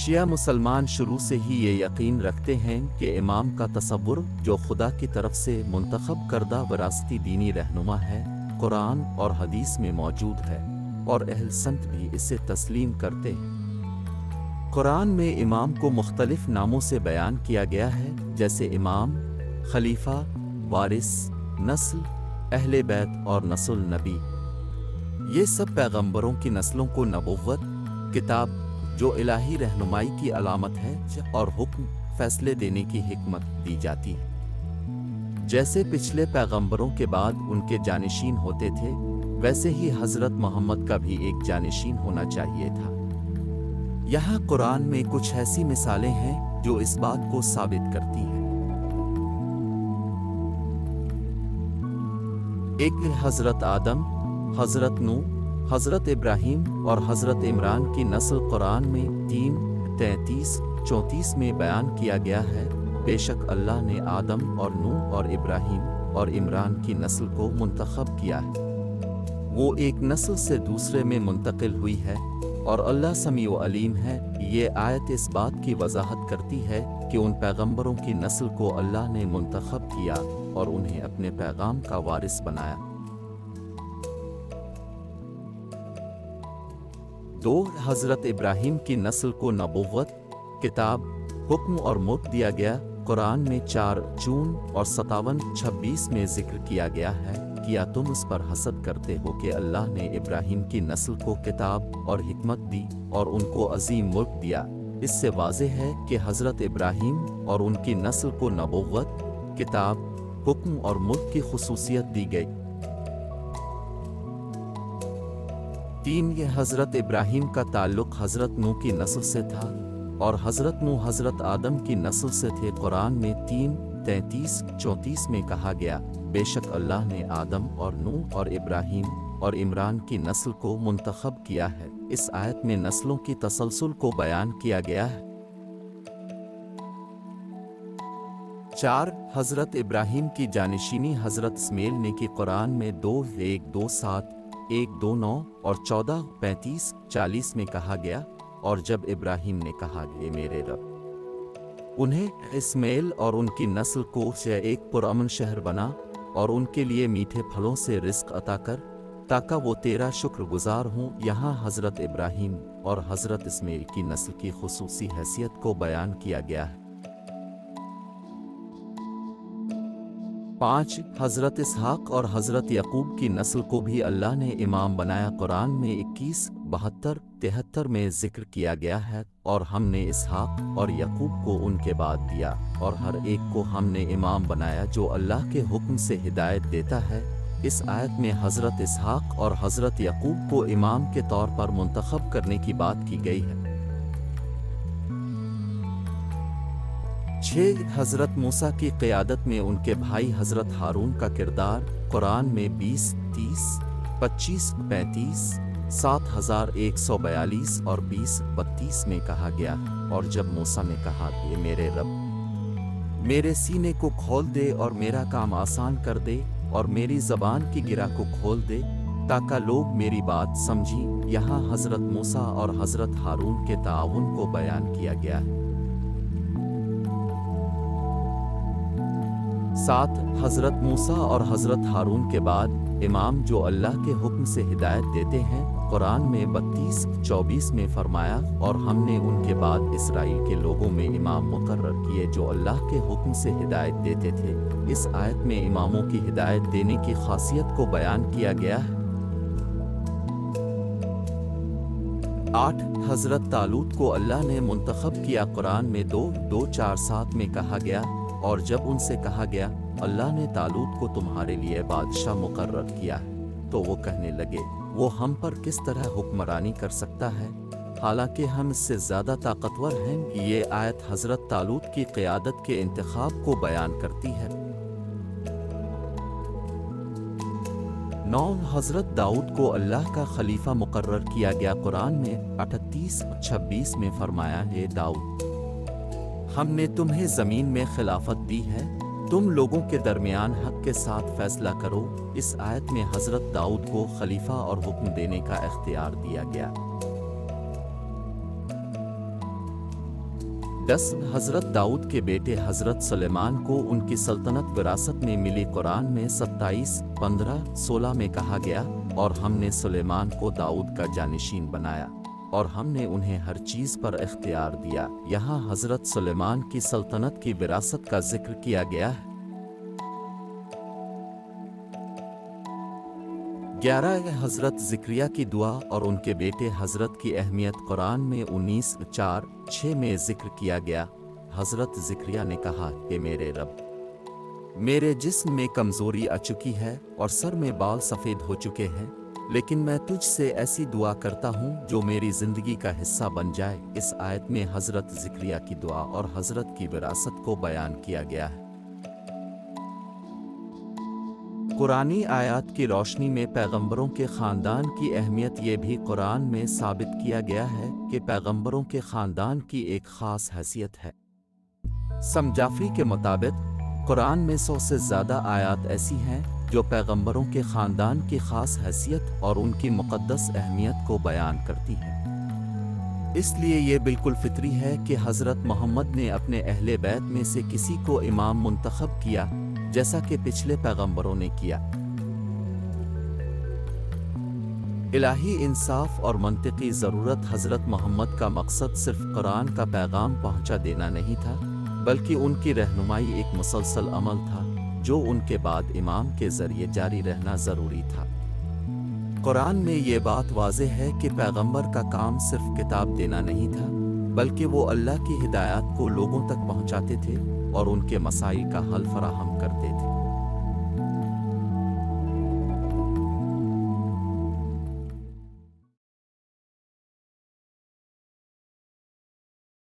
شیعہ مسلمان شروع سے ہی یہ یقین رکھتے ہیں کہ امام کا تصور جو خدا کی طرف سے منتخب کردہ وراثتی دینی رہنما ہے، قرآن اور حدیث میں موجود ہے، اور اہل سنت بھی اسے تسلیم کرتے ہیں۔ قرآن میں امام کو مختلف ناموں سے بیان کیا گیا ہے، جیسے امام، خلیفہ، وارث، نسل، اہل بیت اور نسل نبی۔ یہ سب پیغمبروں کی نسلوں کو نبوت، کتاب جو الہی رہنمائی کی علامت ہے، اور حکم، فیصلے دینے کی حکمت دی جاتی ہے۔ جیسے پچھلے پیغمبروں کے بعد ان کے جانشین ہوتے تھے، ویسے ہی حضرت محمد کا بھی ایک جانشین ہونا چاہیے تھا۔ یہاں قرآن میں کچھ ایسی مثالیں ہیں جو اس بات کو ثابت کرتی ہیں۔ ایک حضرت آدم، حضرت نوح، حضرت ابراہیم اور حضرت عمران کی نسل قرآن میں 3، 33، 34 میں بیان کیا گیا ہے۔ بے شک اللہ نے آدم اور نوح اور ابراہیم اور عمران کی نسل کو منتخب کیا ہے۔ وہ ایک نسل سے دوسرے میں منتقل ہوئی ہے، اور اللہ سمیع و علیم ہے۔ یہ آیت اس بات کی وضاحت کرتی ہے کہ ان پیغمبروں کی نسل کو اللہ نے منتخب کیا اور انہیں اپنے پیغام کا وارث بنایا۔ 2، حضرت ابراہیم کی نسل کو نبوت، کتاب، حکم اور ملک دیا گیا۔ قرآن میں 4 جون اور 57، 26 میں ذکر کیا گیا ہے، کیا تم اس پر حسد کرتے ہو کہ اللہ نے ابراہیم کی نسل کو کتاب اور حکمت دی اور ان کو عظیم ملک دیا۔ اس سے واضح ہے کہ حضرت ابراہیم اور ان کی نسل کو نبوت، کتاب، حکم اور ملک کی خصوصیت دی گئی۔ 3، یہ حضرت ابراہیم کا تعلق حضرت نوح کی نسل سے تھا، اور حضرت نوح حضرت آدم کی نسل سے تھے۔ قرآن میں 3، 33، 34 میں کہا گیا، بے شک اللہ نے آدم اور نوح اور ابراہیم اور عمران کی نسل کو منتخب کیا ہے۔ اس آیت میں نسلوں کی تسلسل کو بیان کیا گیا ہے۔ 4، حضرت ابراہیم کی جانشینی حضرت اسماعیل نے کی۔ قرآن میں 2، 1، 2، 7، 1، 2، 9 اور 14، 35، 40 میں کہا گیا، اور جب ابراہیم نے کہا کہ میرے رب، انہیں، اسماعیل اور ان کی نسل کو ایک پرامن شہر بنا اور ان کے لیے میٹھے پھلوں سے رزق عطا کر تاکہ وہ تیرا شکر گزار ہوں۔ یہاں حضرت ابراہیم اور حضرت اسماعیل کی نسل کی خصوصی حیثیت کو بیان کیا گیا ہے۔ 5، حضرت اسحاق اور حضرت یعقوب کی نسل کو بھی اللہ نے امام بنایا۔ قرآن میں 21، 72، 73 میں ذکر کیا گیا ہے، اور ہم نے اسحاق اور یعقوب کو ان کے بعد دیا، اور ہر ایک کو ہم نے امام بنایا جو اللہ کے حکم سے ہدایت دیتا ہے۔ اس آیت میں حضرت اسحاق اور حضرت یعقوب کو امام کے طور پر منتخب کرنے کی بات کی گئی ہے۔ 6، حضرت موسیٰ کی قیادت میں ان کے بھائی حضرت ہارون کا کردار۔ قرآن میں 20، 30، 25، 35، 7142 اور 20، 32 میں کہا گیا، اور جب موسیٰ نے کہا کہ میرے رب، میرے سینے کو کھول دے اور میرا کام آسان کر دے، اور میری زبان کی گرہ کو کھول دے تاکہ لوگ میری بات سمجھیں۔ یہاں حضرت موسیٰ اور حضرت ہارون کے تعاون کو بیان کیا گیا ہے۔ 7، حضرت موسیٰ اور حضرت ہارون کے بعد امام جو اللہ کے حکم سے ہدایت دیتے ہیں۔ قرآن میں 32، 24 میں فرمایا، اور ہم نے ان کے بعد اسرائیل کے لوگوں میں امام مقرر کیے جو اللہ کے حکم سے ہدایت دیتے تھے۔ اس آیت میں اماموں کی ہدایت دینے کی خاصیت کو بیان کیا گیا ہے۔ 8، حضرت طالوت کو اللہ نے منتخب کیا۔ قرآن میں 2، 2، 4، 7 میں کہا گیا، اور جب ان سے کہا گیا اللہ نے طالوت کو تمہارے لیے بادشاہ مقرر کیا ہے، تو وہ کہنے لگے وہ ہم پر کس طرح حکمرانی کر سکتا ہے، حالانکہ ہم اس سے زیادہ طاقتور ہیں۔ یہ آیت حضرت طالوت کی قیادت کے انتخاب کو بیان کرتی ہے۔ 9، حضرت داؤد کو اللہ کا خلیفہ مقرر کیا گیا۔ قرآن میں 38، 26 میں فرمایا، اے داؤد، ہم نے تمہیں زمین میں خلافت دی ہے، تم لوگوں کے درمیان حق کے ساتھ فیصلہ کرو۔ اس آیت میں حضرت داؤد کو خلیفہ اور حکم دینے کا اختیار دیا گیا۔ 10 حضرت داؤد کے بیٹے حضرت سلیمان کو ان کی سلطنت وراثت میں ملی۔ قرآن میں 27، 15، 16 میں کہا گیا، اور ہم نے سلیمان کو داؤد کا جانشین بنایا اور ہم نے انہیں ہر چیز پر اختیار دیا۔ یہاں حضرت سلیمان کی سلطنت کی وراثت کا ذکر کیا گیا ہے۔ 11 حضرت زکریا کی دعا اور ان کے بیٹے حضرت کی اہمیت قرآن میں 19:4-6 میں ذکر کیا گیا۔ حضرت زکریا نے کہا کہ میرے رب، میرے جسم میں کمزوری آ چکی ہے اور سر میں بال سفید ہو چکے ہیں، لیکن میں تجھ سے ایسی دعا کرتا ہوں جو میری زندگی کا حصہ بن جائے۔ اس آیت میں حضرت زکریا کی دعا اور حضرت کی وراثت کو بیان کیا گیا ہے۔ قرآنی آیات کی روشنی میں پیغمبروں کے خاندان کی اہمیت یہ بھی قرآن میں ثابت کیا گیا ہے کہ پیغمبروں کے خاندان کی ایک خاص حیثیت ہے۔ سمجافری کے مطابق قرآن میں 100 سے زیادہ آیات ایسی ہیں جو پیغمبروں کے خاندان کی خاص حیثیت اور ان کی مقدس اہمیت کو بیان کرتی ہیں۔ اس لیے یہ بالکل فطری ہے کہ حضرت محمد نے اپنے اہل بیت میں سے کسی کو امام منتخب کیا، جیسا کہ پچھلے پیغمبروں نے کیا۔ الہی انصاف اور منطقی ضرورت حضرت محمد کا مقصد صرف قرآن کا پیغام پہنچا دینا نہیں تھا، بلکہ ان کی رہنمائی ایک مسلسل عمل تھا جو ان کے بعد امام کے ذریعے جاری رہنا ضروری تھا۔ قرآن میں یہ بات واضح ہے کہ پیغمبر کا کام صرف کتاب دینا نہیں تھا، بلکہ وہ اللہ کی ہدایات کو لوگوں تک پہنچاتے تھے اور ان کے مسائل کا حل فراہم کرتے تھے۔